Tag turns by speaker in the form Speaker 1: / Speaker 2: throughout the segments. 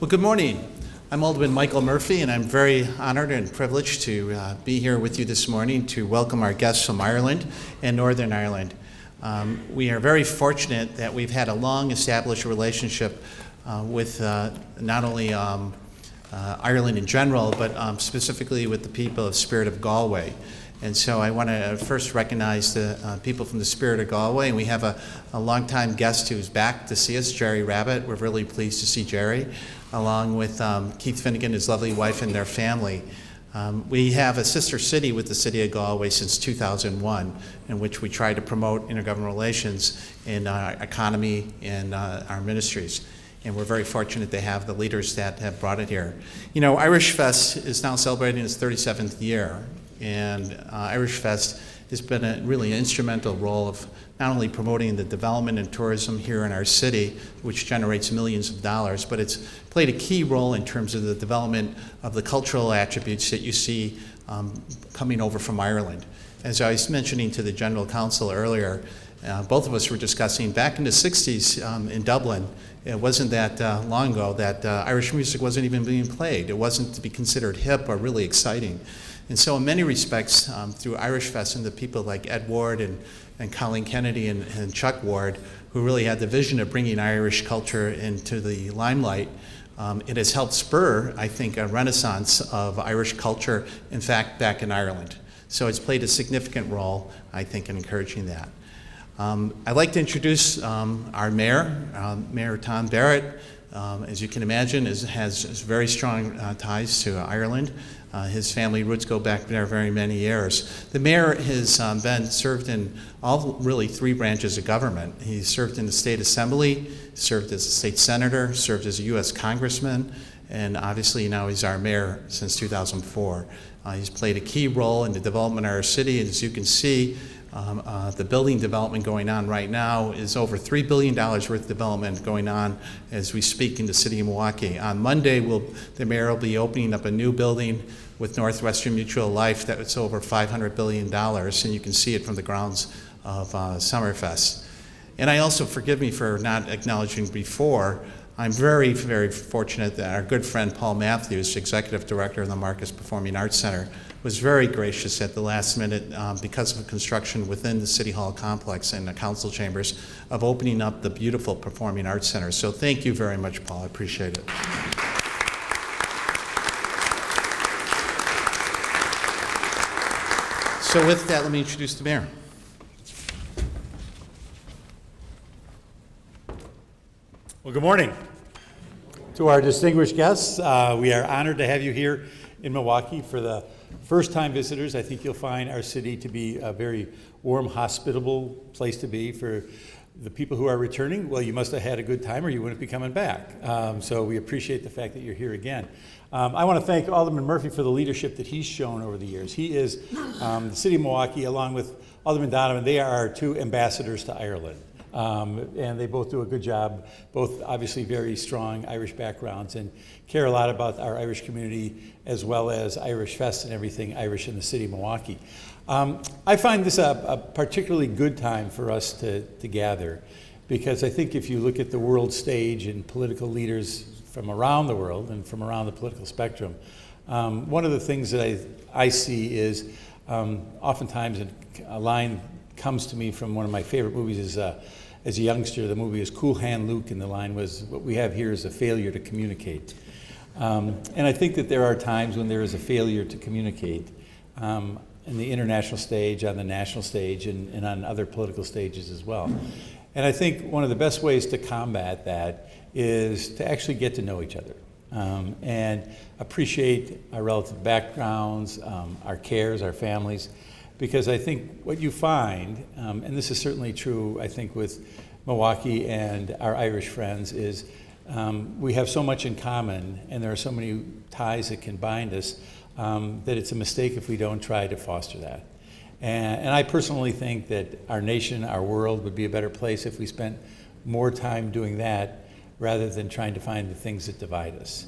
Speaker 1: Well, good morning. I'm Alderman Michael Murphy, and I'm very honored and privileged to be here with you this morning to welcome our guests from Ireland and Northern Ireland. We are very fortunate that we've had a long-established relationship with not only Ireland in general, but specifically with the people of Spirit of Galway. And so I want to first recognize the people from the Spirit of Galway, and we have a longtime guest who's back to see us, Jerry Rabbit. We're really pleased to see Jerry, along with Keith Finnegan, his lovely wife, and their family. We have a sister city with the City of Galway since 2001, in which we try to promote intergovernmental relations in our economy and our ministries. And we're very fortunate to have the leaders that have brought it here. You know, Irish Fest is now celebrating its 37th year. And Irish Fest has been a really instrumental role of not only promoting the development and tourism here in our city, which generates millions of dollars, but it's played a key role in terms of the development of the cultural attributes that you see coming over from Ireland. As I was mentioning to the General Council earlier, both of us were discussing back in the 60s in Dublin. It wasn't that long ago that Irish music wasn't even being played. It wasn't to be considered hip or really exciting. And so in many respects, through Irish Fest and the people like Ed Ward and Colleen Kennedy and Chuck Ward, who really had the vision of bringing Irish culture into the limelight, it has helped spur, I think, a renaissance of Irish culture, in fact, back in Ireland. So it's played a significant role, I think, in encouraging that. I'd like to introduce our mayor, Mayor Tom Barrett. As you can imagine, has very strong ties to Ireland. His family roots go back there very many years. The mayor has served in all really three branches of government. He served in the state assembly, served as a state senator, served as a U.S. congressman, and obviously now he's our mayor since 2004. He's played a key role in the development of our city, and as you can see, the building development going on right now is over $3 billion worth of development going on as we speak in the city of Milwaukee. On Monday, the mayor will be opening up a new building with Northwestern Mutual Life that's over $500 billion, and you can see it from the grounds of Summerfest. And I also, forgive me for not acknowledging before, I'm very, very fortunate that our good friend Paul Matthews, Executive Director of the Marcus Performing Arts Center, was very gracious at the last minute because of construction within the City Hall complex and the council chambers of opening up the beautiful Performing Arts Center. So thank you very much, Paul. I appreciate it. So with that, let me introduce the mayor.
Speaker 2: Well, good morning to our distinguished guests. We are honored to have you here in Milwaukee. For the first-time visitors, I think you'll find our city to be a very warm, hospitable place to be. For the people who are returning, well, you must have had a good time or you wouldn't be coming back. So we appreciate the fact that you're here again. I want to thank Alderman Murphy for the leadership that he's shown over the years. He is the city of Milwaukee, along with Alderman Donovan, they are our two ambassadors to Ireland. And they both do a good job, both obviously very strong Irish backgrounds and care a lot about our Irish community as well as Irish Fest and everything Irish in the city of Milwaukee. I find this a particularly good time for us to gather because I think if you look at the world stage and political leaders from around the world and from around the political spectrum, one of the things that I see is oftentimes a line comes to me from one of my favorite movies is as a youngster, the movie is Cool Hand Luke, and the line was, what we have here is a failure to communicate. And I think that there are times when there is a failure to communicate in the international stage, on the national stage, and on other political stages as well. And I think one of the best ways to combat that is to actually get to know each other and appreciate our relative backgrounds, our cares, our families. Because I think what you find, and this is certainly true, I think, with Milwaukee and our Irish friends, is we have so much in common, and there are so many ties that can bind us, that it's a mistake if we don't try to foster that. And I personally think that our nation, our world, would be a better place if we spent more time doing that rather than trying to find the things that divide us.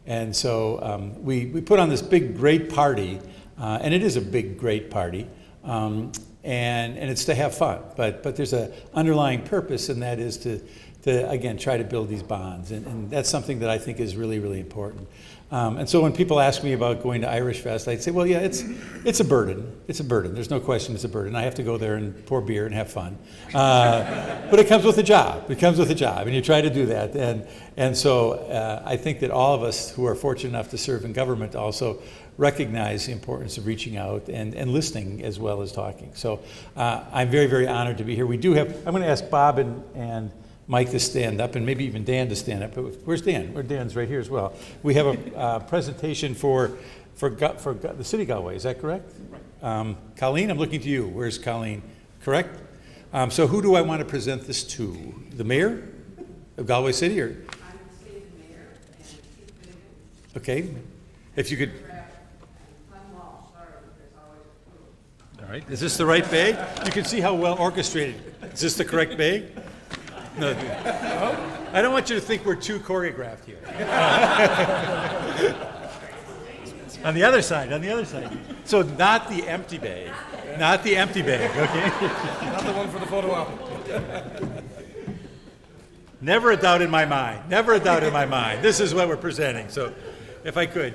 Speaker 2: And so we put on this big, great party, and it is a big, great party. And it's to have fun, but there's an underlying purpose, and that is to again, try to build these bonds. And that's something that I think is really, really important. And so when people ask me about going to Irish Fest, I'd say, well, yeah, it's a burden. It's a burden. There's no question it's a burden. I have to go there and pour beer and have fun. But it comes with a job. It comes with a job, and you try to do that. And so I think that all of us who are fortunate enough to serve in government also recognize the importance of reaching out and listening as well as talking. So I'm very, very honored to be here. We do have, I'm going to ask Bob and Mike to stand up, and maybe even Dan to stand up. But where's Dan? Dan's right here as well. We have a presentation for the city of Galway. Is that correct? Right. Colleen, I'm looking to you. Where's Colleen? Correct? So who do I want to present this to? The mayor of Galway City? Or? I would say the mayor and okay. If you could. All right. Is this the right bag? You can see how well orchestrated. Is this the correct bag? No. I don't want you to think we're too choreographed here. On the other side. So not the empty bag. Not the empty bag, okay?
Speaker 3: Not the one for the photo album.
Speaker 2: Never a doubt in my mind. Never a doubt in my mind. This is what we're presenting. So if I could.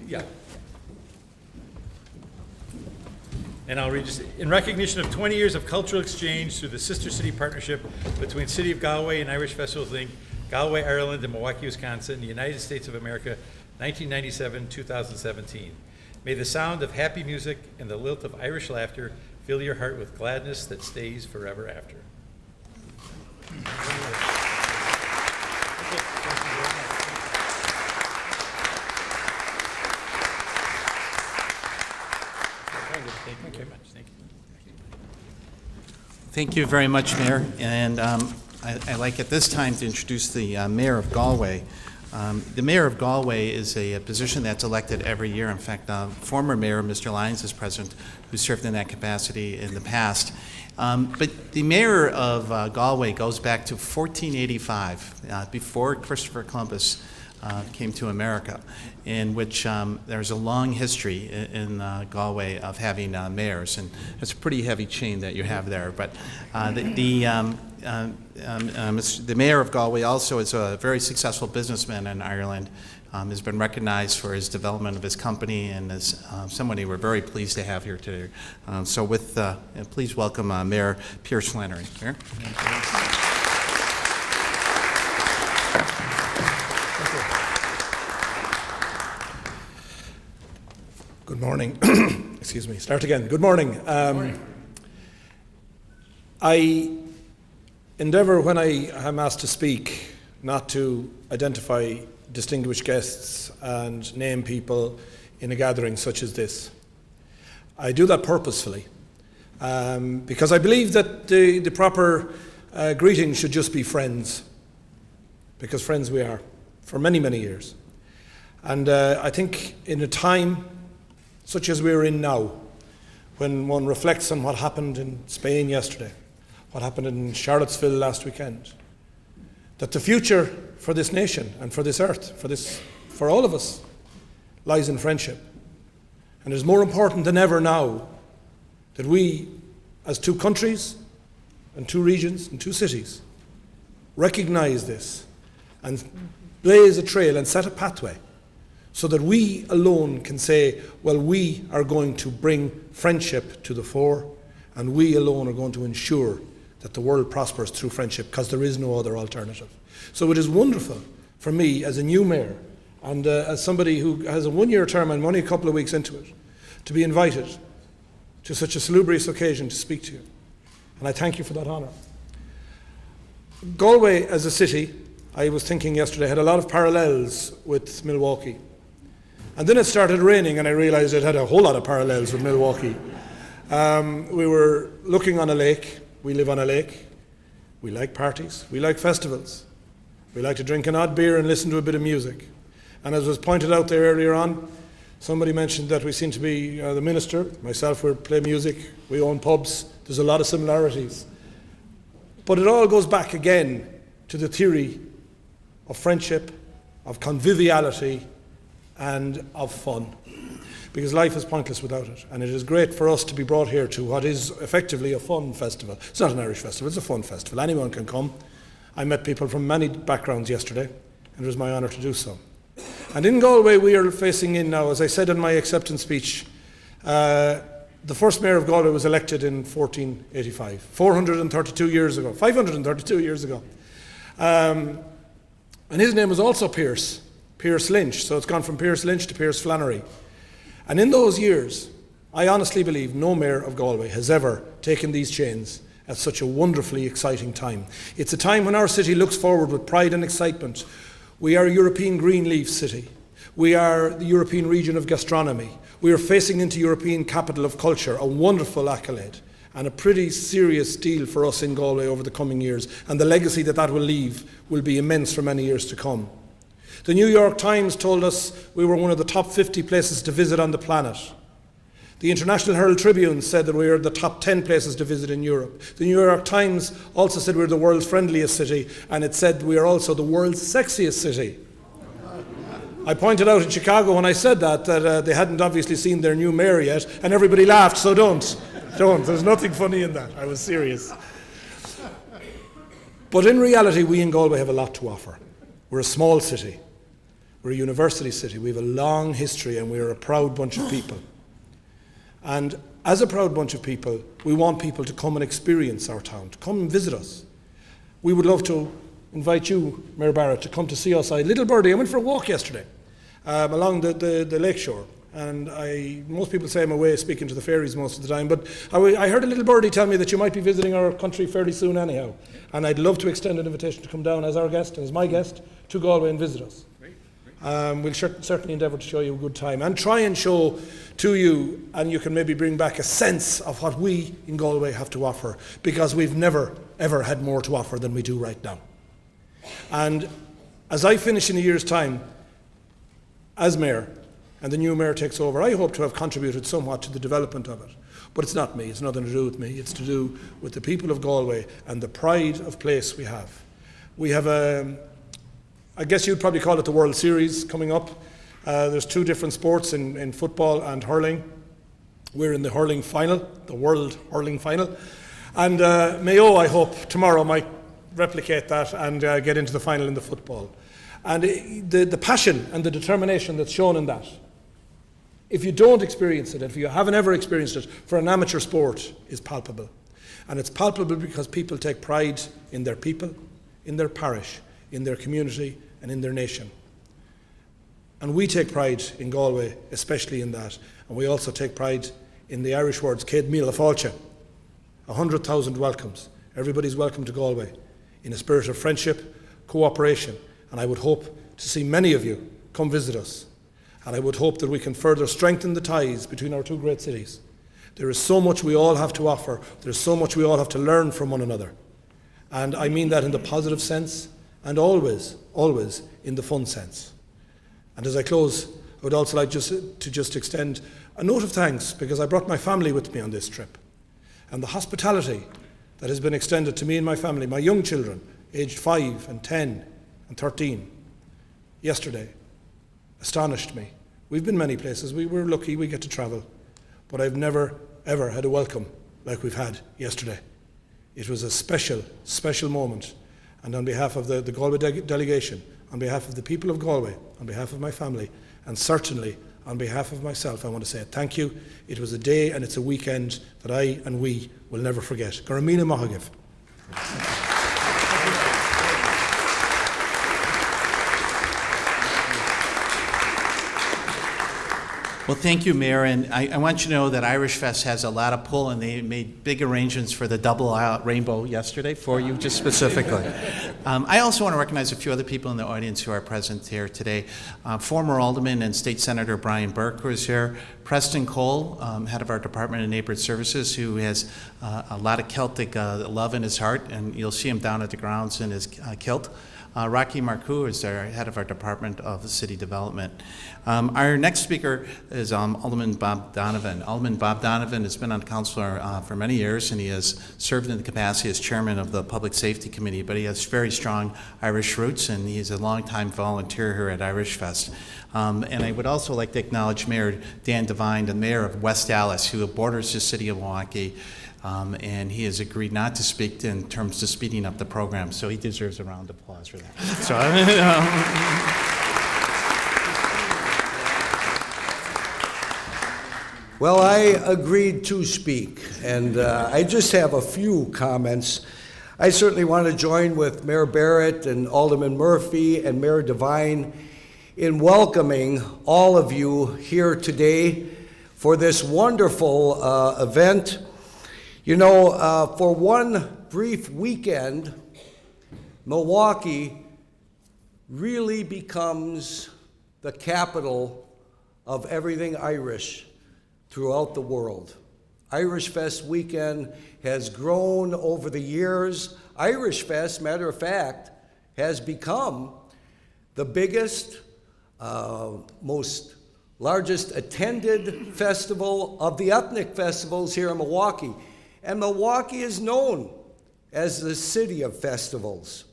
Speaker 2: Yeah. And I'll read just, in recognition of 20 years of cultural exchange through the Sister City Partnership between City of Galway and Irish Festivals Inc., Galway, Ireland, and Milwaukee, Wisconsin, the United States of America, 1997-2017. May the sound of happy music and the lilt of Irish laughter fill your heart with gladness that stays forever after. Thank you very much. Thank you.
Speaker 1: Thank you very much, Mayor. And I'd like at this time to introduce the Mayor of Galway. The Mayor of Galway is a position that's elected every year. In fact, former Mayor, Mr. Lyons, is present, who served in that capacity in the past. But the Mayor of Galway goes back to 1485, before Christopher Columbus came to America, in which there's a long history in Galway of having mayors, and it's a pretty heavy chain that you have there. But the mayor of Galway also is a very successful businessman in Ireland, has been recognized for his development of his company, and is somebody we're very pleased to have here today. So with, please welcome Mayor Pierce Flannery. Mayor?
Speaker 3: Good morning. Excuse me. Start again. Good morning. I endeavour when I am asked to speak not to identify distinguished guests and name people in a gathering such as this. I do that purposefully because I believe that the proper greeting should just be friends, because friends we are for many, many years. And I think in a time such as we're in now, when one reflects on what happened in Spain yesterday, what happened in Charlottesville last weekend, that the future for this nation and for this earth, for all of us, lies in friendship. And it is more important than ever now that we, as two countries and two regions and two cities, recognise this and blaze a trail and set a pathway so that we alone can say, well, we are going to bring friendship to the fore, and we alone are going to ensure that the world prospers through friendship, because there is no other alternative. So it is wonderful for me as a new mayor, and as somebody who has a one-year term and only a couple of weeks into it, to be invited to such a salubrious occasion to speak to you. And I thank you for that honour. Galway as a city, I was thinking yesterday, had a lot of parallels with Milwaukee. And then it started raining and I realised it had a whole lot of parallels with Milwaukee. We were looking on a lake. We live on a lake. We like parties. We like festivals. We like to drink an odd beer and listen to a bit of music. And as was pointed out there earlier on, somebody mentioned that we seem to be, the minister, myself, we play music, we own pubs. There's a lot of similarities. But it all goes back again to the theory of friendship, of conviviality, and of fun. because life is pointless without it. And it is great for us to be brought here to what is effectively a fun festival. It's not an Irish festival, it's a fun festival. Anyone can come. I met people from many backgrounds yesterday, and it was my honour to do so. And in Galway, we are facing in now, as I said in my acceptance speech, the first mayor of Galway was elected in 1485, 432 years ago, 532 years ago. And his name was also Pierce Lynch, so it's gone from Pierce Lynch to Pierce Flannery. And in those years, I honestly believe no mayor of Galway has ever taken these chains at such a wonderfully exciting time. It's a time when our city looks forward with pride and excitement. We are a European green leaf city. We are the European region of gastronomy. We are facing into European capital of culture, a wonderful accolade and a pretty serious deal for us in Galway over the coming years. And the legacy that will leave will be immense for many years to come. The New York Times told us we were one of the top 50 places to visit on the planet. The International Herald Tribune said that we are the top 10 places to visit in Europe. The New York Times also said we're the world's friendliest city, and it said we are also the world's sexiest city. I pointed out in Chicago when I said that they hadn't obviously seen their new mayor yet, and everybody laughed, so don't. There's nothing funny in that. I was serious. But in reality, we in Galway have a lot to offer. We're a small city. We're a university city. We have a long history, and we're a proud bunch of people. And as a proud bunch of people, we want people to come and experience our town, to come and visit us. We would love to invite you, Mayor Barrett, to come to see us. Little Birdie, I went for a walk yesterday along the lakeshore. And most people say I'm away speaking to the fairies most of the time, but I heard a little birdie tell me that you might be visiting our country fairly soon anyhow. And I'd love to extend an invitation to come down as our guest and as my guest to Galway and visit us. We'll certainly endeavour to show you a good time and try and show to you, and you can maybe bring back a sense of what we in Galway have to offer, because we've never, ever had more to offer than we do right now. And as I finish in a year's time as mayor, and the new mayor takes over, I hope to have contributed somewhat to the development of it. But it's not me, it's nothing to do with me, it's to do with the people of Galway and the pride of place we have. We have I guess you'd probably call it the World Series coming up. There's two different sports in football and hurling. We're in the hurling final, the World Hurling Final. And Mayo, I hope, tomorrow might replicate that and get into the final in the football. And the passion and the determination that's shown in that, if you don't experience it, if you haven't ever experienced it, for an amateur sport, is palpable. And it's palpable because people take pride in their people, in their parish, in their community, and in their nation. And we take pride in Galway, especially in that. And we also take pride in the Irish words, Céad Míle Fáilte, 100,000 welcomes. Everybody's welcome to Galway in a spirit of friendship, cooperation. And I would hope to see many of you come visit us. And I would hope that we can further strengthen the ties between our two great cities. There is so much we all have to offer. There's so much we all have to learn from one another. And I mean that in the positive sense, and always, always in the fun sense. And as I close, I would also like to extend a note of thanks, because I brought my family with me on this trip. And the hospitality that has been extended to me and my family, my young children, aged 5 and 10 and 13, yesterday, astonished me. We've been many places, we're lucky we get to travel, but I've never, ever had a welcome like we've had yesterday. It was a special, special moment. And on behalf of the Galway delegation, on behalf of the people of Galway, on behalf of my family, and certainly on behalf of myself, I want to say thank you. It was a day and it's a weekend that I and we will never forget. Garamina Mahagif.
Speaker 1: Well, thank you, Mayor, and I want you to know that Irish Fest has a lot of pull, and they made big arrangements for the double rainbow yesterday for you, just specifically. I also want to recognize a few other people in the audience who are present here today. Former Alderman and State Senator Brian Burke, who is here. Preston Cole, head of our Department of Neighborhood Services, who has a lot of Celtic love in his heart, and you'll see him down at the grounds in his kilt. Rocky Marcoux is our head of our Department of City Development. Our next speaker is Alderman Bob Donovan. Alderman Bob Donovan has been on council for many years, and he has served in the capacity as chairman of the Public Safety Committee, but he has very strong Irish roots, and he's a longtime volunteer here at Irish Fest. And I would also like to acknowledge Mayor Dan Devine. Devine, the mayor of West Allis, who borders the city of Milwaukee, and he has agreed not to speak in terms of speeding up the program, so he deserves a round of applause for that. So,
Speaker 4: Well, I agreed to speak, and I just have a few comments. I certainly want to join with Mayor Barrett and Alderman Murphy and Mayor Devine in welcoming all of you here today for this wonderful event. You know, for one brief weekend, Milwaukee really becomes the capital of everything Irish throughout the world. Irish Fest weekend has grown over the years. Irish Fest, matter of fact, has become the biggest, most largest attended festival of the ethnic festivals here in Milwaukee. And Milwaukee is known as the city of festivals.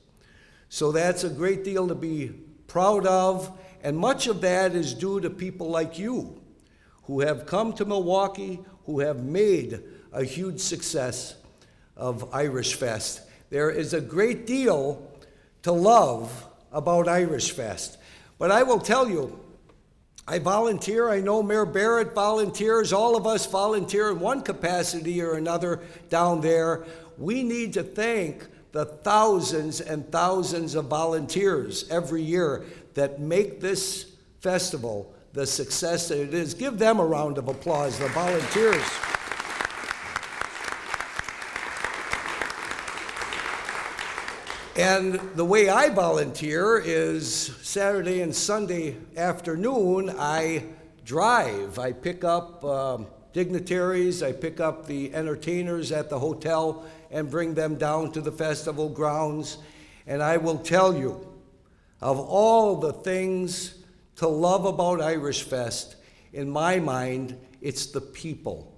Speaker 4: So that's a great deal to be proud of, and much of that is due to people like you who have come to Milwaukee, who have made a huge success of Irish Fest. There is a great deal to love about Irish Fest. But I will tell you, I volunteer. I know Mayor Barrett volunteers. All of us volunteer in one capacity or another down there. We need to thank the thousands and thousands of volunteers every year that make this festival the success that it is. Give them a round of applause, the volunteers. And the way I volunteer is Saturday and Sunday afternoon, I drive. I pick up dignitaries, I pick up the entertainers at the hotel and bring them down to the festival grounds. And I will tell you, of all the things to love about Irish Fest, in my mind, it's the people.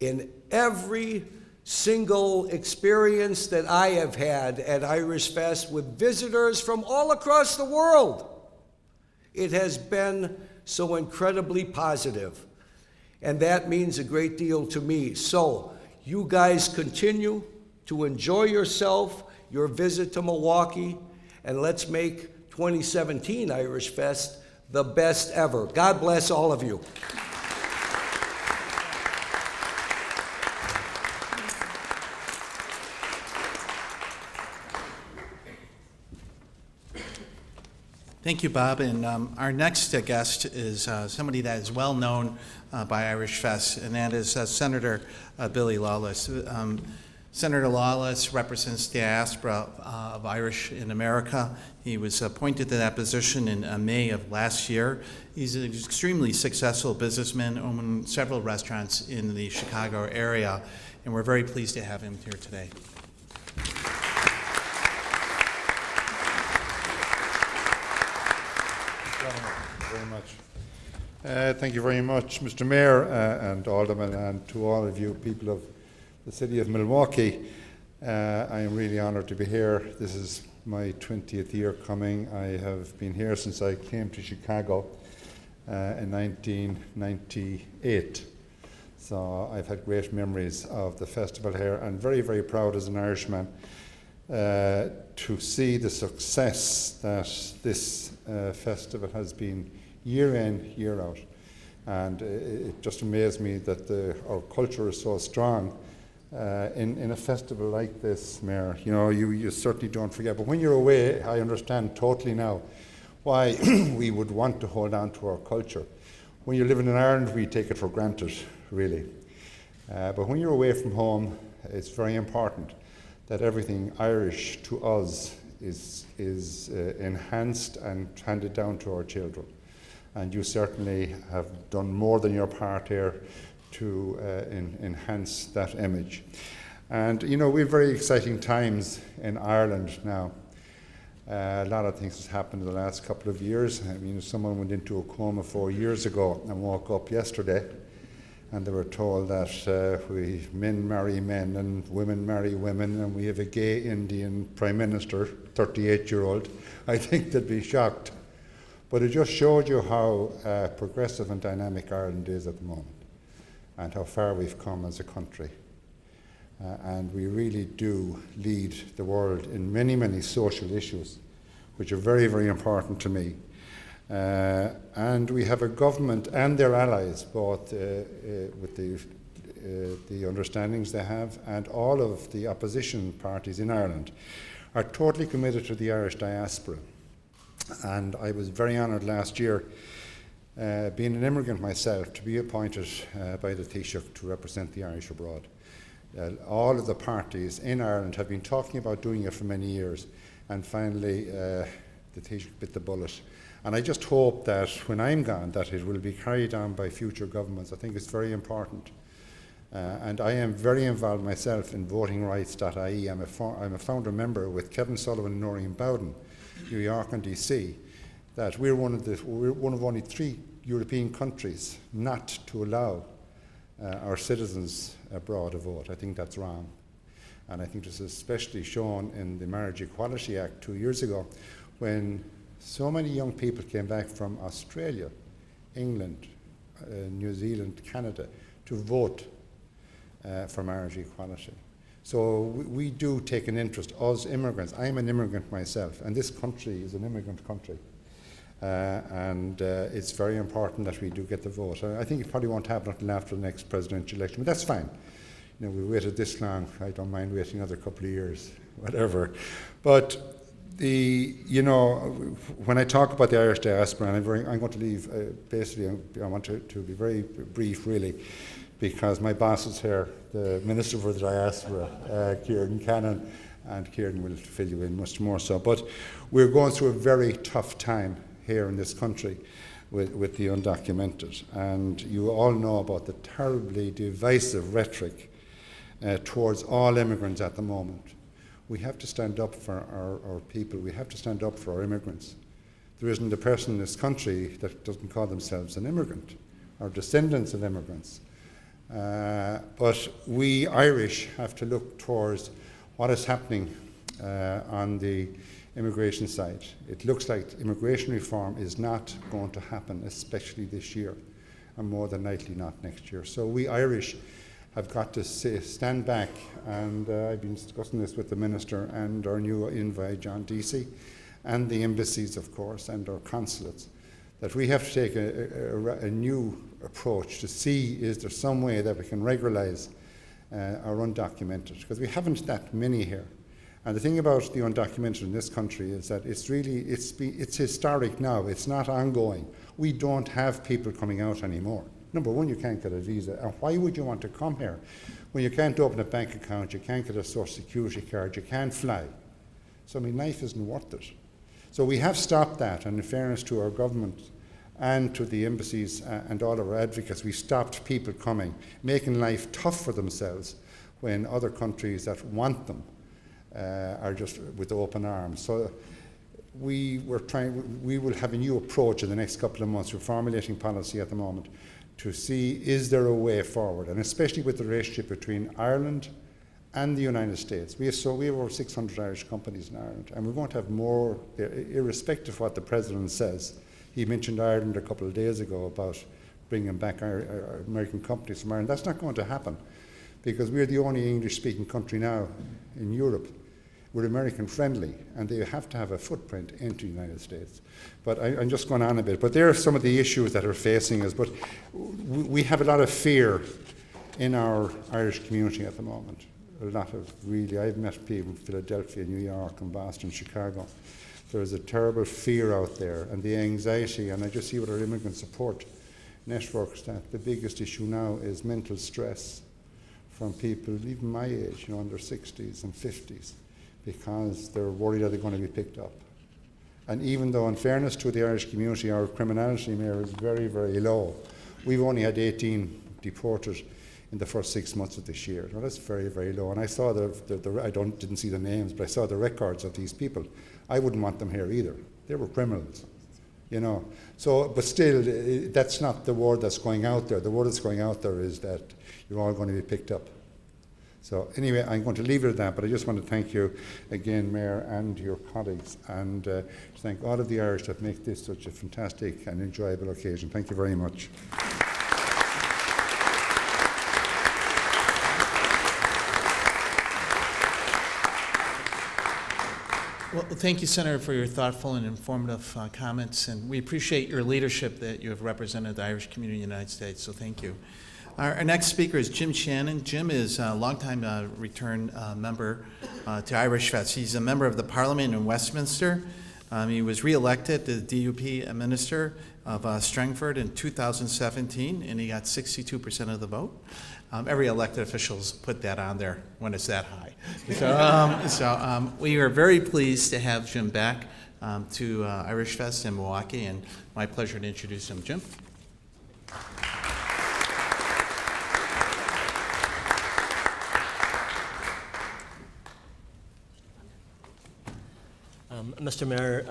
Speaker 4: In every single experience that I have had at Irish Fest with visitors from all across the world, it has been so incredibly positive. And that means a great deal to me. So you guys continue to enjoy yourself, your visit to Milwaukee, and let's make 2017 Irish Fest the best ever. God bless all of you.
Speaker 1: thank you, Bob. And our next guest is somebody that is well known by Irish Fest, and that is Senator Billy Lawless. Senator Lawless represents the diaspora of Irish in America. He was appointed to that position in May of last year. He's an extremely successful businessman, owning several restaurants in the Chicago area, and we're very pleased to have him here today.
Speaker 5: Thank you very much, Mr. Mayor and Alderman, and to all of you people of the city of Milwaukee. I am really honoured to be here. This is my 20th year coming. I have been here since I came to Chicago in 1998. So I've had great memories of the festival here, and very, very proud as an Irishman to see the success that this festival has been year in, year out. And it just amazed me that our culture is so strong in a festival like this, Mayor. You know, you certainly don't forget. But when you're away, I understand totally now why we would want to hold on to our culture. When you're living in Ireland, we take it for granted, really. But when you're away from home, it's very important that everything Irish to us is enhanced and handed down to our children. And you certainly have done more than your part here to enhance that image. And you know, we have very exciting times in Ireland now. A lot of things has happened in the last couple of years. I mean, someone went into a coma 4 years ago and woke up yesterday, and they were told that men marry men and women marry women, and we have a gay Indian Prime Minister, 38-year-old. I think they'd be shocked. But it just showed you how progressive and dynamic Ireland is at the moment, and how far we've come as a country. And we really do lead the world in many, many social issues, which are very, very important to me. And we have a government and their allies, both with the understandings they have, and all of the opposition parties in Ireland are totally committed to the Irish diaspora. And I was very honoured last year, being an immigrant myself, to be appointed by the Taoiseach to represent the Irish abroad. All of the parties in Ireland have been talking about doing it for many years, and finally the Taoiseach bit the bullet. And I just hope that when I'm gone, that it will be carried on by future governments. I think it's very important. And I am very involved myself in votingrights.ie. I'm a founder member with Kevin Sullivan and Noreen Bowden, New York and DC, that we're one of only 3 European countries not to allow our citizens abroad to vote. I think that's wrong. And I think this is especially shown in the Marriage Equality Act 2 years ago, when so many young people came back from Australia, England, New Zealand, Canada, to vote for marriage equality. So we do take an interest, us immigrants. I'm an immigrant myself, and this country is an immigrant country. And it's very important that we do get the vote. I think it probably won't happen until after the next presidential election, but that's fine. You know, we waited this long. I don't mind waiting another couple of years, whatever. But when I talk about the Irish diaspora, and I'm going to leave, basically, I want to be very brief, really, because my boss is here, the Minister for the Diaspora, Kieran Cannon, and Kieran will fill you in much more so. But we're going through a very tough time here in this country with the undocumented. And you all know about the terribly divisive rhetoric towards all immigrants at the moment. We have to stand up for our people. We have to stand up for our immigrants. There isn't a person in this country that doesn't call themselves an immigrant or descendants of immigrants. But we Irish have to look towards what is happening on the immigration side. It looks like immigration reform is not going to happen, especially this year, and more than likely not next year. So we Irish have got to stand back, and I've been discussing this with the Minister and our new envoy, John Deasy, and the embassies, of course, and our consulates, that we have to take a new approach to see, is there some way that we can regularize our undocumented, because we haven't that many here. And the thing about the undocumented in this country is that it's historic now. It's not ongoing. We don't have people coming out anymore. Number one, you can't get a visa. And why would you want to come here when you can't open a bank account, you can't get a social security card, you can't fly? So, I mean, life isn't worth it. So we have stopped that, and in fairness to our government and to the embassies and all of our advocates, we stopped people coming, making life tough for themselves when other countries that want them are just with open arms. So we will have a new approach in the next couple of months. We're formulating policy at the moment to see, is there a way forward, and especially with the relationship between Ireland and the United States. We have over 600 Irish companies in Ireland, and we're going to have more, irrespective of what the President says. He mentioned Ireland a couple of days ago about bringing back our American companies from Ireland. That's not going to happen, because we're the only English-speaking country now in Europe. We're American friendly, and they have to have a footprint into the United States. But I'm just going on a bit. But there are some of the issues that are facing us. But we have a lot of fear in our Irish community at the moment. A lot of I've met people in Philadelphia, New York, and Boston, Chicago. There's a terrible fear out there, and the anxiety, and I just see with our immigrant support networks that the biggest issue now is mental stress from people, even my age, in their 60s and 50s. Because they're worried that they're going to be picked up. And even though, in fairness to the Irish community, our criminality is very, very low. We've only had 18 deported in the first 6 months of this year. Well, that's very, very low. And I saw didn't see the names, but I saw the records of these people. I wouldn't want them here either. They were criminals, So, but still, that's not the word that's going out there. The word that's going out there is that you're all going to be picked up. So anyway, I'm going to leave it at that, but I just want to thank you again, Mayor, and your colleagues, and to thank all of the Irish that make this such a fantastic and enjoyable occasion. Thank you very much.
Speaker 1: Well, thank you, Senator, for your thoughtful and informative comments, and we appreciate your leadership that you have represented the Irish community in the United States, so thank you. Our next speaker is Jim Shannon. Jim is a longtime return member to Irish Fest. He's a member of the Parliament in Westminster. He was re-elected the DUP minister of Strangford in 2017, and he got 62% of the vote. Every elected official's put that on there when it's that high. So we are very pleased to have Jim back to Irish Fest in Milwaukee, and my pleasure to introduce him. Jim.
Speaker 6: Mr. Mayor,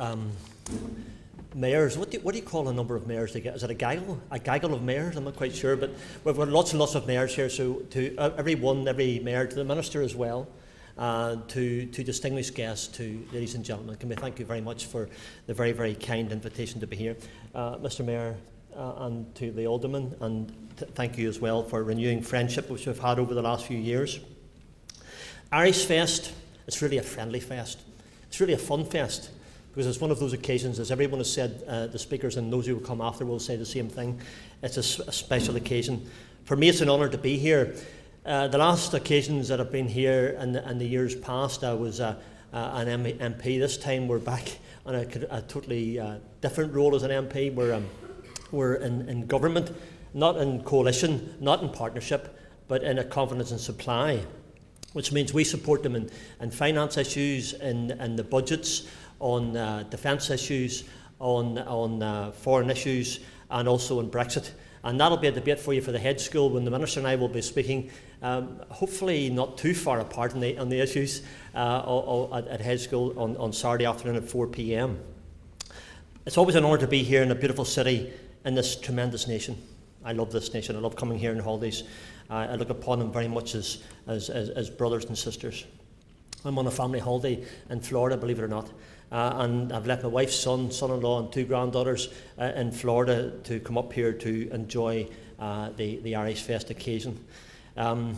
Speaker 6: mayors, what do you call a number of mayors together? Is it a gaggle? A gaggle of mayors? I'm not quite sure, but we've got lots and lots of mayors here, so to every mayor, to the minister as well, to distinguished guests, to ladies and gentlemen, can we thank you very much for the very, very kind invitation to be here. Mr. Mayor, and to the aldermen, and thank you as well for renewing friendship which we've had over the last few years. Irish Fest, it's really a friendly fest. It's really a fun fest, because it's one of those occasions, as everyone has said, the speakers and those who will come after will say the same thing. It's a special occasion. For me, it's an honour to be here. The last occasions that I've been here in the years past, I was an MP. This time we're back on a totally different role as an MP. We're in government, not in coalition, not in partnership, but in a confidence and supply, which means we support them in finance issues, in the budgets, on defence issues, on foreign issues, and also on Brexit. And that'll be a debate for you for the head school when the Minister and I will be speaking, hopefully not too far apart on the issues at head school on Saturday afternoon at 4 p.m. It's always an honour to be here in a beautiful city in this tremendous nation. I love this nation. I love coming here on holidays. I look upon them very much as brothers and sisters. I'm on a family holiday in Florida, believe it or not, and I've left my wife's son-in-law and two granddaughters in Florida to come up here to enjoy the Irish Fest occasion. I'm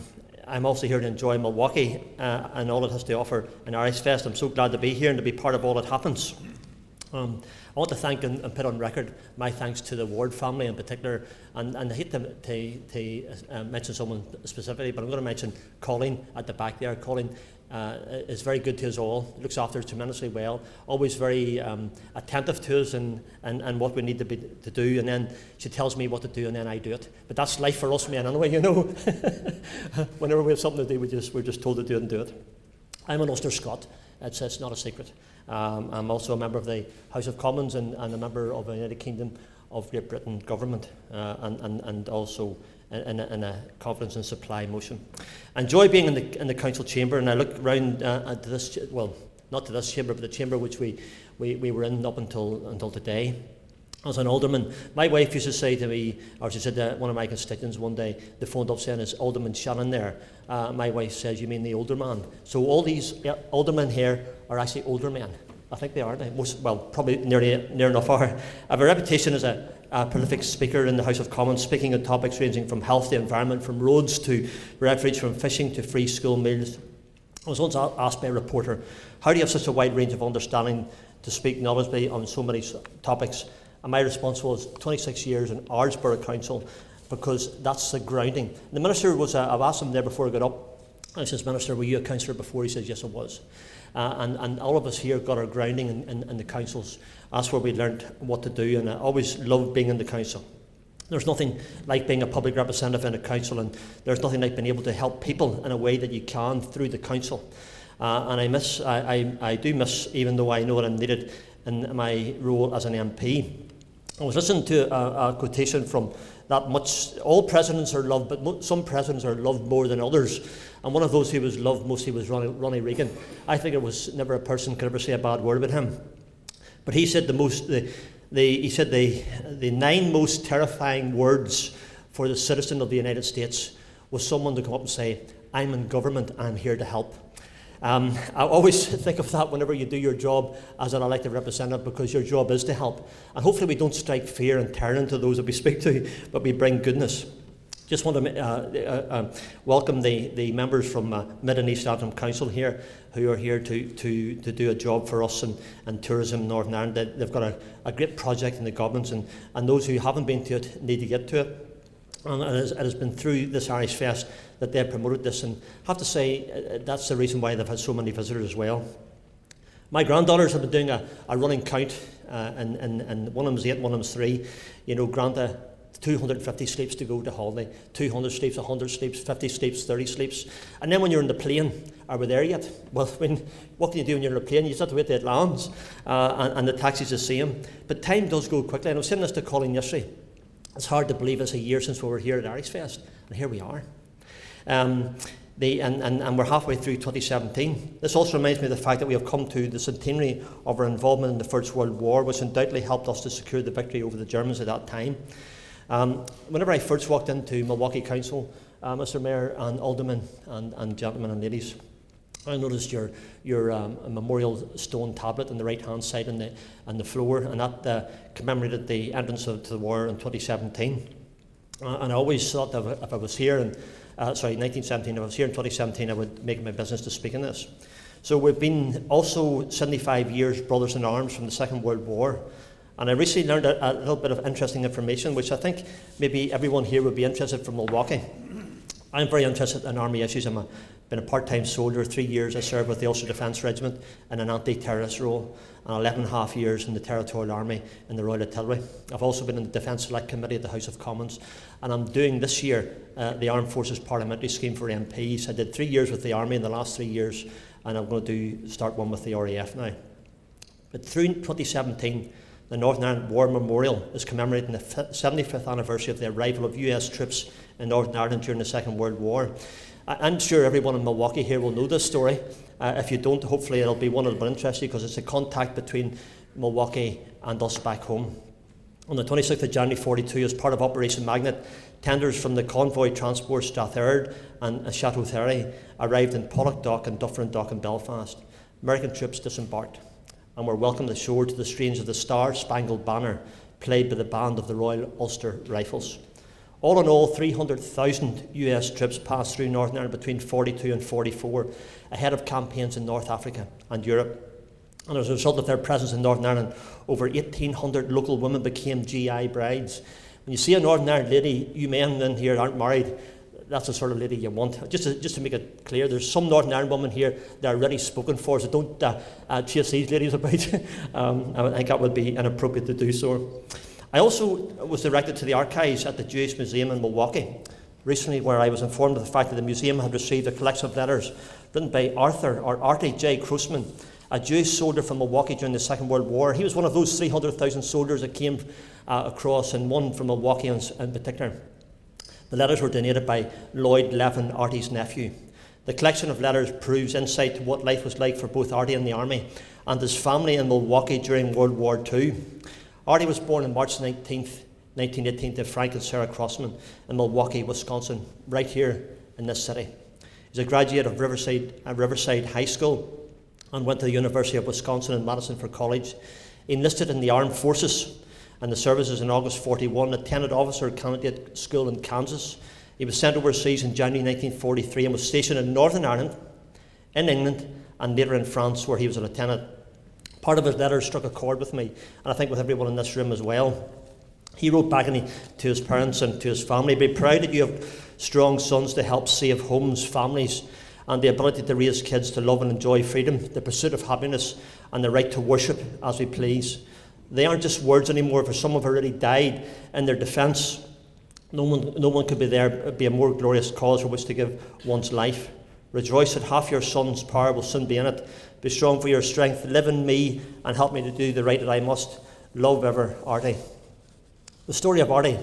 Speaker 6: also here to enjoy Milwaukee and all it has to offer in Irish Fest. I'm so glad to be here and to be part of all that happens. I want to thank and put on record my thanks to the Ward family in particular, and I hate to mention someone specifically, but I'm going to mention Colleen at the back there. Colleen is very good to us all, looks after us tremendously well, always very attentive to us and what we need to do, and then she tells me what to do and then I do it. But that's life for us men anyway, you know. Whenever we have something to do, we're just told to do it and do it. I'm an Ulster Scot, it's not a secret. I'm also a member of the House of Commons and a member of the United Kingdom of Great Britain government, and also in a confidence and supply motion. I enjoy being in the council chamber, and I look round at this, well, not to this chamber, but the chamber which we were in up until today. As an alderman, my wife used to say to me, or she said to one of my constituents one day, they phoned up saying, "Is Alderman Shannon there?" My wife says, "You mean the older man?" So all these aldermen here are actually older men. I think they are. Probably near enough are. I have a reputation as a prolific speaker in the House of Commons, speaking on topics ranging from health to environment, from roads to refuge, from fishing to free school meals. I was once asked by a reporter, "How do you have such a wide range of understanding to speak knowledgeably on so many topics?" And my response was 26 years in Ardsborough Council, because that's the grounding. The Minister was, I've asked him there before I got up, I says, "Minister, were you a councillor before?" He says, "Yes, I was." And all of us here got our grounding in the councils. That's where we learnt what to do, and I always loved being in the council. There's nothing like being a public representative in a council, and there's nothing like being able to help people in a way that you can through the council. And I do miss, even though I know that I'm needed in my role as an MP. I was listening to a quotation from that much. All presidents are loved, but some presidents are loved more than others. And one of those who was loved mostly was Ronnie Reagan. I think there was never a person could ever say a bad word about him. But he said the 9 most terrifying words for the citizen of the United States was someone to come up and say, I'm in government, I'm here to help. I always think of that whenever you do your job as an elected representative, because your job is to help. And hopefully we don't strike fear and terror into those that we speak to, but we bring goodness. Just want to welcome the members from Mid and East Antrim Council here, who are here to do a job for us and tourism in Northern Ireland. They've got a great project in the governments, and those who haven't been to it need to get to it. And it has been through this Irish Fest that they've promoted this, and I have to say that's the reason why they've had so many visitors as well. My granddaughters have been doing a running count, and one of them's 8, one of them's 3. You know, Granda, 250 sleeps to go to holiday, 200 sleeps, 100 sleeps, 50 sleeps, 30 sleeps. And then when you're in the plane, are we there yet? Well, what can you do when you're in a plane? You just have to wait till it lands, and the taxi's the same. But time does go quickly. And I was saying this to Colleen yesterday. It's hard to believe it's a year since we were here at Irish Fest, and here we are. And we're halfway through 2017. This also reminds me of the fact that we have come to the centenary of our involvement in the First World War, which undoubtedly helped us to secure the victory over the Germans at that time. Whenever I first walked into Milwaukee Council, Mr. Mayor and Aldermen and gentlemen and ladies, I noticed your memorial stone tablet on the right-hand side on the floor, and that commemorated the entrance to the war in 2017. And I always thought that if I was here in 1917, if I was here in 2017, I would make it my business to speak on this. So we've been also 75 years brothers in arms from the Second World War. And I recently learned a little bit of interesting information, which I think maybe everyone here would be interested from Milwaukee. I'm very interested in army issues. I've been a part-time soldier. 3 years I served with the Ulster Defence Regiment in an anti-terrorist role, and 11.5 years in the Territorial Army in the Royal Artillery. I've also been in the Defence Select Committee at the House of Commons, and I'm doing this year the Armed Forces Parliamentary Scheme for MPs. I did 3 years with the Army in the last 3 years, and I'm going to start one with the RAF now. But through 2017, the Northern Ireland War Memorial is commemorating the 75th anniversary of the arrival of US troops in Northern Ireland during the Second World War. I'm sure everyone in Milwaukee here will know this story. If you don't, hopefully it'll be one that will interest you, because it's a contact between Milwaukee and us back home. On the 26th of January 1942, as part of Operation Magnet, tenders from the convoy transport Strathard and Chateau Thierry arrived in Pollock Dock and Dufferin Dock in Belfast. American troops disembarked and were welcomed ashore to the strains of the Star-Spangled Banner, played by the band of the Royal Ulster Rifles. All in all, 300,000 US troops passed through Northern Ireland between 1942 and 1944, ahead of campaigns in North Africa and Europe. And as a result of their presence in Northern Ireland, over 1,800 local women became GI brides. When you see a Northern Ireland lady, you men in here aren't married, that's the sort of lady you want. Just to make it clear, there's some Northern Ireland women here that are already spoken for, so don't chase these ladies about. I think that would be inappropriate to do so. I also was directed to the archives at the Jewish Museum in Milwaukee recently, where I was informed of the fact that the museum had received a collection of letters written by Artie J. Grossman, a Jewish soldier from Milwaukee during the Second World War. He was one of those 300,000 soldiers that came across, and one from Milwaukee in particular. The letters were donated by Lloyd Levin, Artie's nephew. The collection of letters proves insight to what life was like for both Artie in the army and his family in Milwaukee during World War II. Artie was born on March 19th, 1918 to Frank and Sarah Crossman in Milwaukee, Wisconsin, right here in this city. He's a graduate of Riverside High School and went to the University of Wisconsin in Madison for college. He enlisted in the Armed Forces and the services in August 1941, attended Officer Candidate School in Kansas. He was sent overseas in January 1943 and was stationed in Northern Ireland, in England, and later in France, where he was a lieutenant. Part of his letter struck a chord with me, and I think with everyone in this room as well. He wrote back to his parents and to his family, "Be proud that you have strong sons to help save homes, families, and the ability to raise kids to love and enjoy freedom, the pursuit of happiness, and the right to worship as we please. They aren't just words anymore, for some have already died in their defence. No one could be a more glorious cause for which to give one's life. Rejoice that half your son's power will soon be in it. Be strong for your strength. Live in me and help me to do the right that I must. Love ever, Artie." The story of Artie,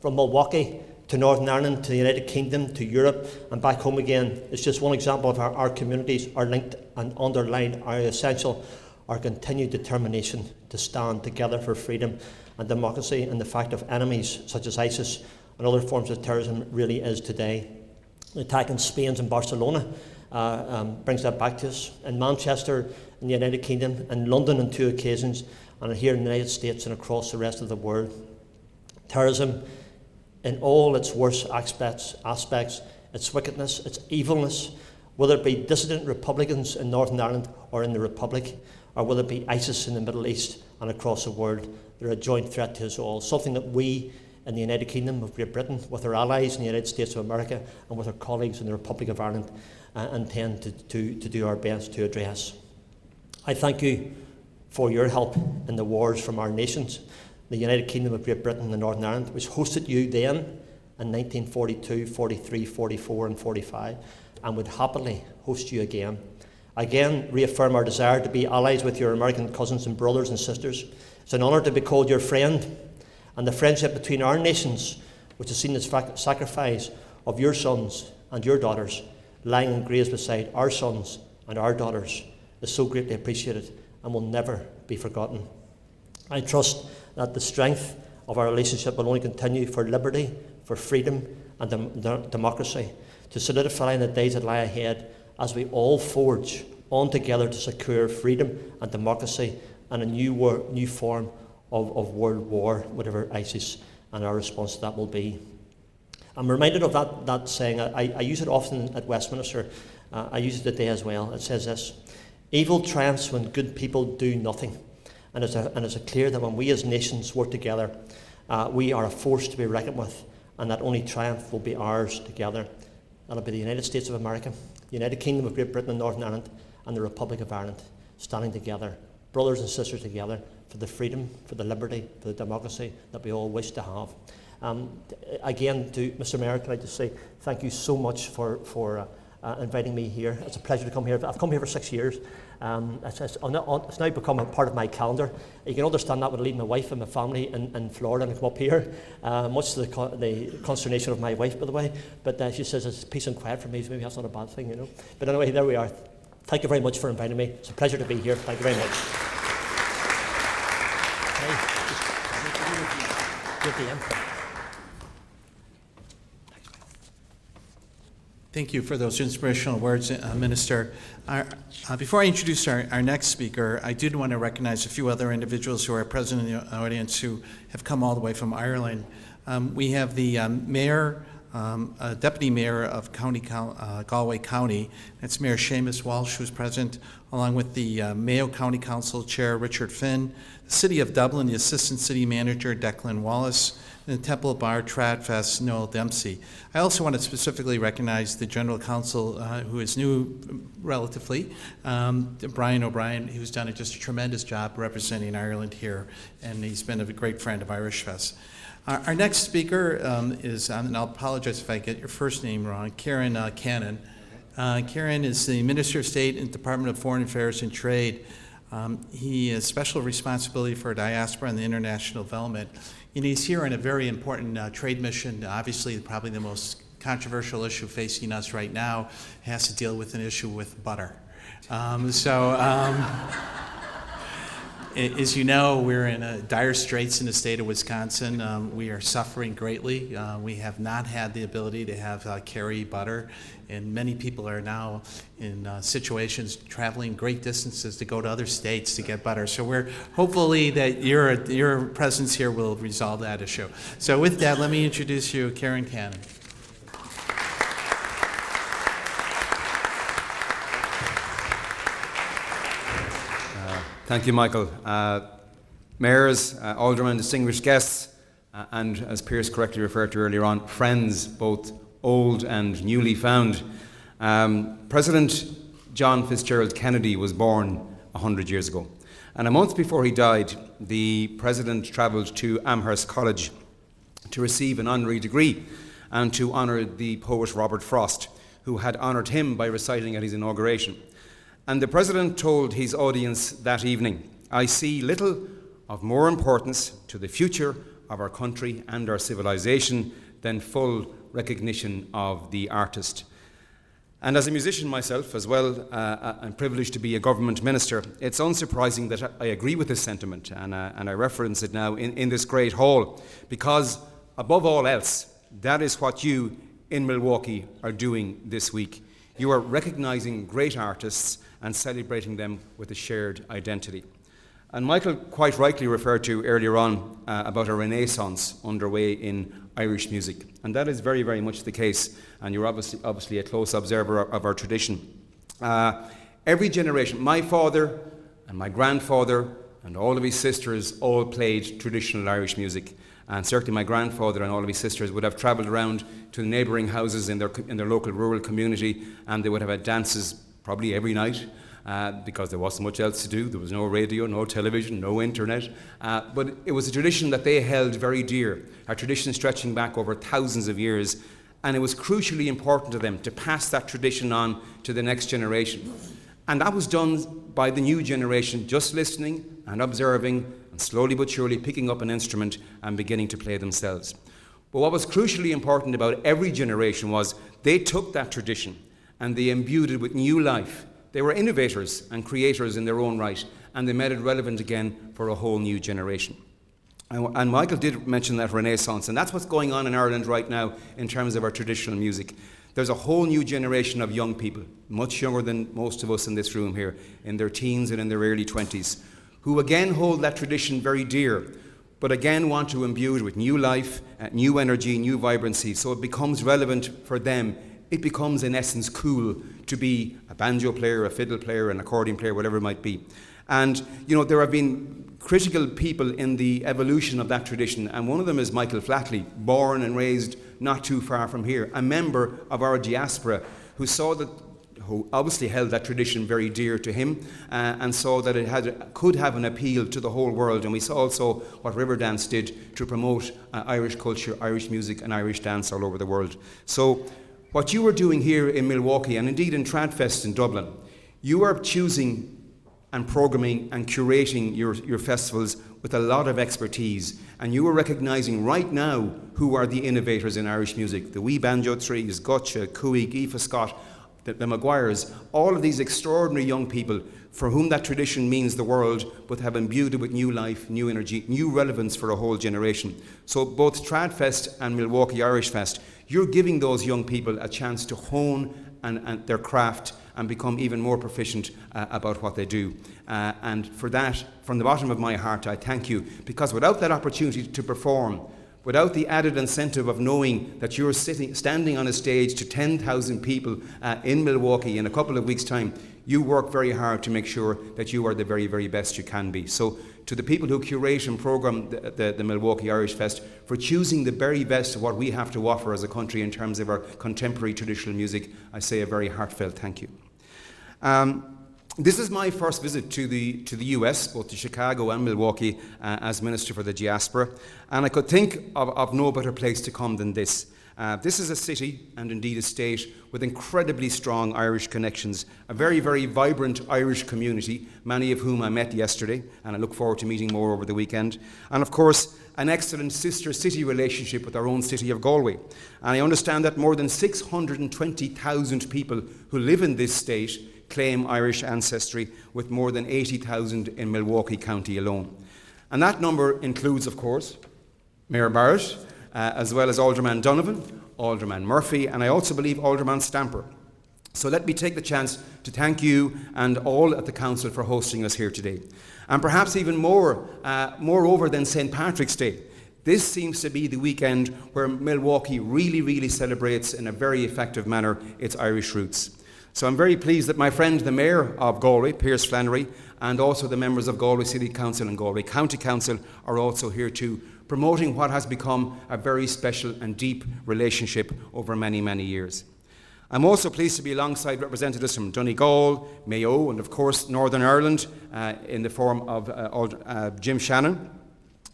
Speaker 6: from Milwaukee to Northern Ireland to the United Kingdom to Europe and back home again, is just one example of how our communities are linked, and underlined our essential, our continued determination to stand together for freedom and democracy, and the fact of enemies such as ISIS and other forms of terrorism really is today. The attack in Spain and Barcelona brings that back to us. In Manchester, in the United Kingdom, in London on 2 occasions, and here in the United States and across the rest of the world. Terrorism, in all its worst aspects, its wickedness, its evilness, whether it be dissident Republicans in Northern Ireland or in the Republic, or whether it be ISIS in the Middle East and across the world, they're a joint threat to us all. Something that we in the United Kingdom of Great Britain, with our allies in the United States of America and with our colleagues in the Republic of Ireland, intend to do our best to address. I thank you for your help in the wars from our nations. The United Kingdom of Great Britain and Northern Ireland, which hosted you then in 1942, 43, 44 and 45, and would happily host you again. Again, reaffirm our desire to be allies with your American cousins and brothers and sisters. It's an honour to be called your friend, and the friendship between our nations, which has seen the sacrifice of your sons and your daughters lying in graves beside our sons and our daughters, is so greatly appreciated and will never be forgotten. I trust that the strength of our relationship will only continue for liberty, for freedom and democracy, to solidify in the days that lie ahead as we all forge on together to secure freedom and democracy and a new form of world war, whatever ISIS and our response to that will be. I'm reminded of that saying. I use it often at Westminster. I use it today as well. It says this: evil triumphs when good people do nothing. And it's clear that when we as nations work together, we are a force to be reckoned with, and that only triumph will be ours together. That'll be the United States of America, the United Kingdom of Great Britain and Northern Ireland, and the Republic of Ireland, standing together, brothers and sisters together, for the freedom, for the liberty, for the democracy that we all wish to have. Again, to Mr. Mayor, can I just say thank you so much for inviting me here. It's a pleasure to come here. I've come here for 6 years. It's now become a part of my calendar. You can understand that when I leave my wife and my family in Florida and come up here, much to the consternation of my wife, by the way. But she says it's peace and quiet for me, so maybe that's not a bad thing, you know. But anyway, there we are. Thank you very much for inviting me. It's a pleasure to be here. Thank you very much.
Speaker 1: Thank you for those inspirational words, Minister. Before I introduce our next speaker, I did want to recognize a few other individuals who are present in the audience who have come all the way from Ireland. We have the mayor, deputy mayor of Galway County. That's Mayor Seamus Walsh, who's present, along with the Mayo County Council Chair Richard Finn, the City of Dublin, the Assistant City Manager Declan Wallace, and the Temple Bar Tradfest Noel Dempsey. I also want to specifically recognize the General Counsel, who is new relatively, Brian O'Brien, who's done just a tremendous job representing Ireland here, and he's been a great friend of Irish Fest. Our next speaker is, and I'll apologize if I get your first name wrong, Kieran Cannon. Kieran is the Minister of State in the Department of Foreign Affairs and Trade. He has special responsibility for diaspora and the international development. And he's here on a very important trade mission. Obviously, probably the most controversial issue facing us right now has to deal with an issue with butter. As you know, we're in dire straits in the state of Wisconsin. We are suffering greatly. We have not had the ability to have carry butter, and many people are now in situations traveling great distances to go to other states to get butter. So we're hopefully that your presence here will resolve that issue. So with that, let me introduce you, Kieran Cannon.
Speaker 7: Thank you, Michael. Mayors, aldermen, distinguished guests, and as Pierce correctly referred to earlier on, friends, both old and newly found. President John Fitzgerald Kennedy was born 100 years ago. And a month before he died, the President travelled to Amherst College to receive an honorary degree and to honour the poet Robert Frost, who had honoured him by reciting at his inauguration. And the President told his audience that evening, "I see little of more importance to the future of our country and our civilization than full recognition of the artist." And as a musician myself, as well, I'm privileged to be a government minister, it's unsurprising that I agree with this sentiment, and I reference it now in this great hall, because above all else, that is what you in Milwaukee are doing this week. You are recognising great artists and celebrating them with a shared identity. And Michael quite rightly referred to earlier on about a renaissance underway in Irish music. And that is very, very much the case. And you're obviously a close observer of our tradition. Every generation, my father and my grandfather and all of his sisters all played traditional Irish music. And certainly my grandfather and all of his sisters would have travelled around to the neighbouring houses in their local rural community, and they would have had dances probably every night because there wasn't much else to do. There was no radio, no television, no internet. But it was a tradition that they held very dear, a tradition stretching back over thousands of years. And it was crucially important to them to pass that tradition on to the next generation. And that was done by the new generation just listening and observing and slowly but surely picking up an instrument and beginning to play themselves. But what was crucially important about every generation was they took that tradition and they imbued it with new life. They were innovators and creators in their own right, and they made it relevant again for a whole new generation. And Michael did mention that renaissance, and that's what's going on in Ireland right now in terms of our traditional music. There's a whole new generation of young people, much younger than most of us in this room here, in their teens and in their early 20s, who again hold that tradition very dear, but again want to imbue it with new life, new energy, new vibrancy, so it becomes relevant for them. It becomes, in essence, cool to be a banjo player, a fiddle player, an accordion player, whatever it might be. And, you know, there have been critical people in the evolution of that tradition, and one of them is Michael Flatley, born and raised not too far from here, a member of our diaspora who obviously held that tradition very dear to him and saw that it could have an appeal to the whole world. And we saw also what Riverdance did to promote Irish culture, Irish music and Irish dance all over the world. So what you are doing here in Milwaukee, and indeed in Tradfest in Dublin, you are choosing and programming and curating your festivals with a lot of expertise. And you are recognising right now who are the innovators in Irish music. The wee banjo trees, Gutcha, Cooey, Aoife Scott, the Maguires, all of these extraordinary young people for whom that tradition means the world, but have imbued it with new life, new energy, new relevance for a whole generation. So both Tradfest and Milwaukee Irish Fest, you're giving those young people a chance to hone and their craft and become even more proficient about what they do. And for that, from the bottom of my heart, I thank you, because without that opportunity to perform, without the added incentive of knowing that you're standing on a stage to 10,000 people in Milwaukee in a couple of weeks' time, you work very hard to make sure that you are the very, very best you can be. So to the people who curate and programme the Milwaukee Irish Fest, for choosing the very best of what we have to offer as a country in terms of our contemporary traditional music, I say a very heartfelt thank you. This is my first visit to the US, both to Chicago and Milwaukee, as Minister for the Diaspora, and I could think of no better place to come than this. This is a city, and indeed a state, with incredibly strong Irish connections, a very, very vibrant Irish community, many of whom I met yesterday, and I look forward to meeting more over the weekend, and of course, an excellent sister city relationship with our own city of Galway. And I understand that more than 620,000 people who live in this state claim Irish ancestry, with more than 80,000 in Milwaukee County alone. And that number includes, of course, Mayor Barrett, as well as Alderman Donovan, Alderman Murphy, and I also believe Alderman Stamper. So let me take the chance to thank you and all at the Council for hosting us here today. And perhaps even moreover than St. Patrick's Day, this seems to be the weekend where Milwaukee really, really celebrates in a very effective manner its Irish roots. So I'm very pleased that my friend, the Mayor of Galway, Piers Flannery, and also the members of Galway City Council and Galway County Council are also here too, promoting what has become a very special and deep relationship over many, many years. I'm also pleased to be alongside representatives from Donegal, Mayo, and of course Northern Ireland in the form of Jim Shannon.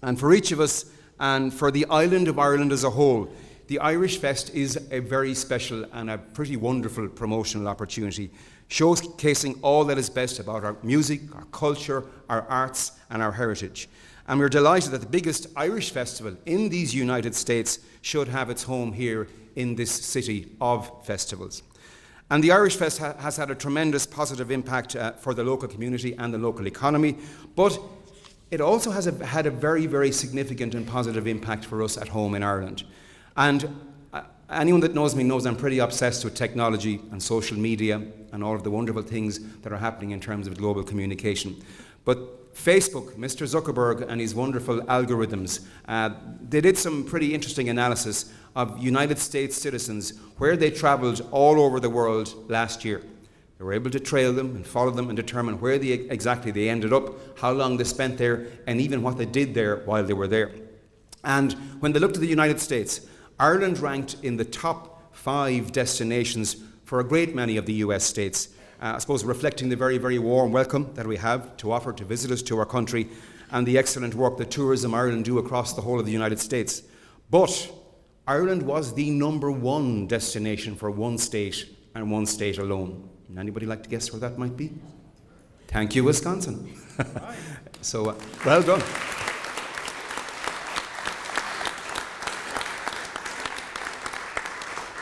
Speaker 7: And for each of us, and for the island of Ireland as a whole, the Irish Fest is a very special and a pretty wonderful promotional opportunity, showcasing all that is best about our music, our culture, our arts, and our heritage. And we're delighted that the biggest Irish festival in these United States should have its home here in this city of festivals. And the Irish Fest has had a tremendous positive impact for the local community and the local economy, but it also has had a very, very significant and positive impact for us at home in Ireland. And Anyone that knows me knows I'm pretty obsessed with technology and social media and all of the wonderful things that are happening in terms of global communication. But Facebook, Mr. Zuckerberg and his wonderful algorithms, they did some pretty interesting analysis of United States citizens where they traveled all over the world last year. They were able to trail them and follow them and determine where exactly they ended up, how long they spent there, and even what they did there while they were there. And when they looked at the United States, Ireland ranked in the top 5 destinations for a great many of the US states, I suppose reflecting the very, very warm welcome that we have to offer to visitors to our country and the excellent work that Tourism Ireland do across the whole of the United States. But Ireland was the #1 destination for one state and one state alone. Anybody like to guess where that might be? Thank you, Wisconsin. So, well done.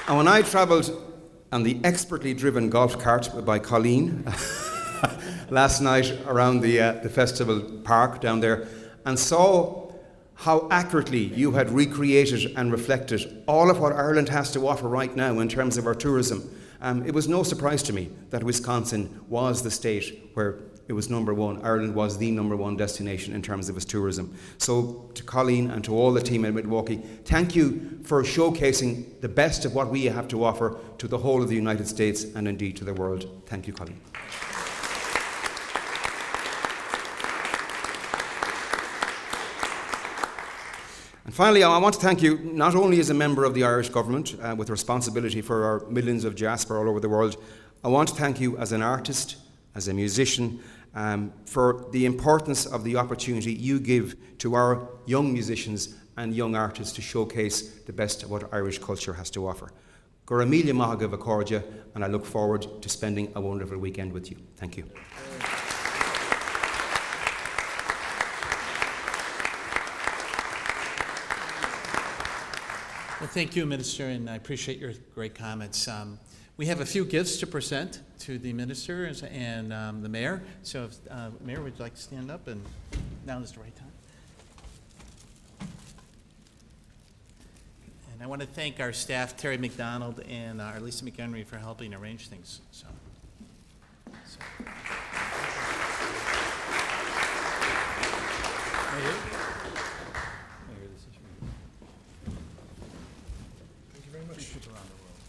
Speaker 7: And when I travelled on the expertly driven golf cart by Colleen last night around the festival park down there and saw how accurately you had recreated and reflected all of what Ireland has to offer right now in terms of our tourism, it was no surprise to me that Wisconsin was the state where it was #1. Ireland was the #1 destination in terms of its tourism. So to Colleen and to all the team in Milwaukee, thank you for showcasing the best of what we have to offer to the whole of the United States and indeed to the world. Thank you, Colleen. And finally, I want to thank you not only as a member of the Irish government with responsibility for our millions of diaspora all over the world, I want to thank you as an artist, as a musician, for the importance of the opportunity you give to our young musicians and young artists to showcase the best of what Irish culture has to offer. Gur Amelia Mahaga Vacordia, and I look forward to spending a wonderful weekend with you. Thank you.
Speaker 1: Well, thank you, Minister, and I appreciate your great comments. We have a few gifts to present to the ministers and the mayor. So, if, Mayor, would you like to stand up? And now is the right time. And I want to thank our staff, Terry McDonald and our Lisa McHenry, for helping arrange things. So.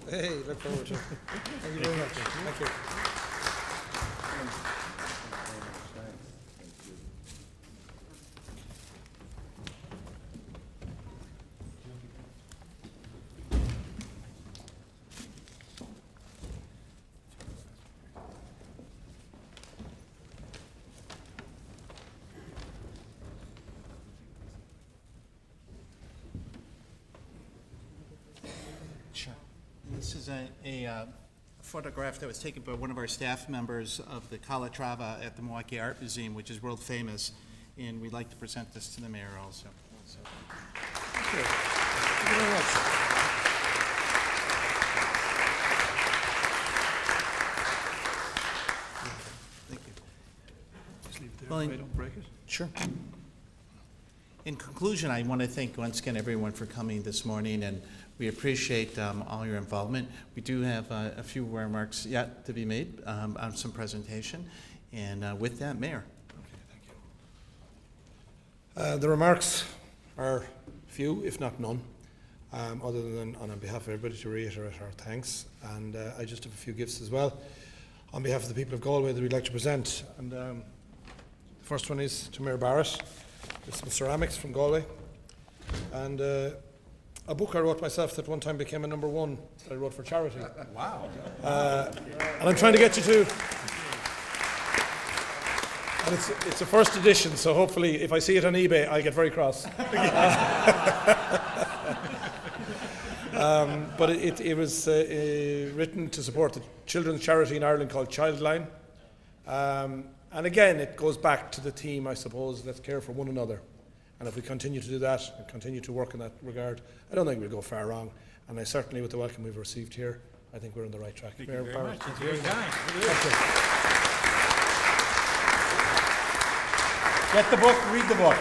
Speaker 3: Hey, look forward to it. Thank you very much. Thank you.
Speaker 1: Sure. This is a photograph that was taken by one of our staff members of the Calatrava at the Milwaukee Art Museum, which is world famous, and we'd like to present this to the mayor also.
Speaker 3: Thank you. Thank you very much.
Speaker 1: Thank you.
Speaker 2: Just leave it there
Speaker 1: Well,
Speaker 2: so I don't break it.
Speaker 1: Sure. In conclusion, I want to thank once again everyone for coming this morning, and we appreciate all your involvement. We do have a few remarks yet to be made on some presentation, and with that, Mayor.
Speaker 3: Okay, thank you. The remarks are few, if not none, other than on behalf of everybody to reiterate our thanks, and I just have a few gifts as well on behalf of the people of Galway that we'd like to present. And the first one is to Mayor Barrett. It's some ceramics from Galway, and a book I wrote myself that one time became a #1 that I wrote for charity. Wow. And I'm trying to get you to. And it's a first edition, so hopefully if I see it on eBay, I'll get very cross. But it was written to support the children's charity in Ireland called Childline. And again, it goes back to the theme, I suppose, let's care for one another. And if we continue to do that and continue to work in that regard, I don't think we'll go far wrong. And I certainly, with the welcome we've received here, I think we're on the right track.
Speaker 2: Thank you very much.
Speaker 3: Thank
Speaker 2: It's very kind.
Speaker 3: Thank you.
Speaker 2: Get the book, read the book.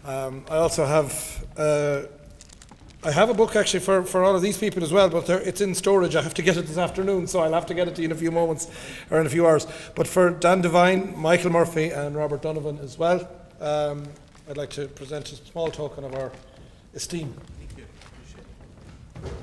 Speaker 3: I also have I have a book actually for all of these people as well, but it's in storage. I have to get it this afternoon, so I'll have to get it to you in a few moments or in a few hours. But for Dan Devine, Michael Murphy and Robert Donovan as well, I'd like to present a small token of our esteem.
Speaker 1: Thank you. Appreciate it.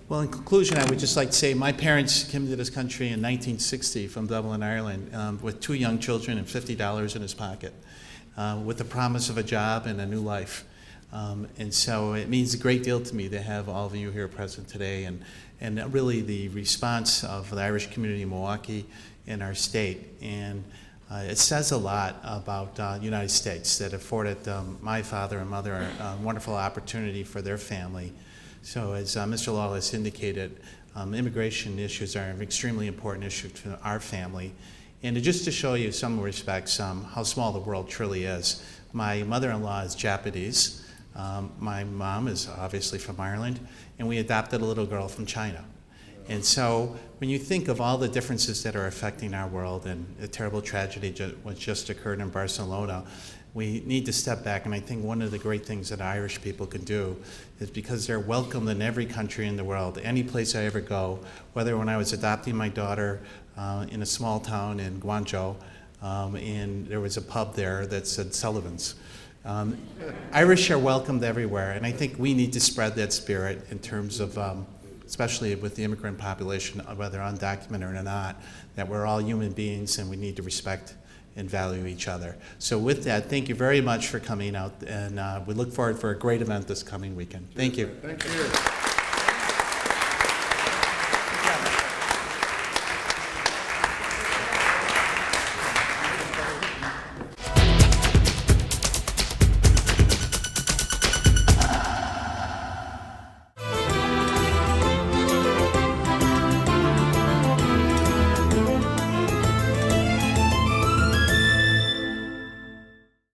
Speaker 1: Well, in conclusion, I would just like to say my parents came to this country in 1960 from Dublin, Ireland, with 2 young children and $50 in his pocket, with the promise of a job and a new life. And so it means a great deal to me to have all of you here present today, and really the response of the Irish community in Milwaukee and our state. And it says a lot about the United States that afforded my father and mother a wonderful opportunity for their family. So as Mr. Lawless indicated, immigration issues are an extremely important issue to our family. And just to show you some respects how small the world truly is, my mother-in-law is Japanese, my mom is obviously from Ireland, and we adopted a little girl from China. And so when you think of all the differences that are affecting our world and the terrible tragedy which just occurred in Barcelona, we need to step back, and I think one of the great things that Irish people can do is, because they're welcomed in every country in the world, any place I ever go, whether when I was adopting my daughter in a small town in Guangzhou, and there was a pub there that said Sullivan's. Irish are welcomed everywhere, and I think we need to spread that spirit in terms of, especially with the immigrant population, whether undocumented or not, that we're all human beings and we need to respect and value each other. So with that, thank you very much for coming out, and we look forward for a great event this coming weekend. Thank you.
Speaker 5: Thank you.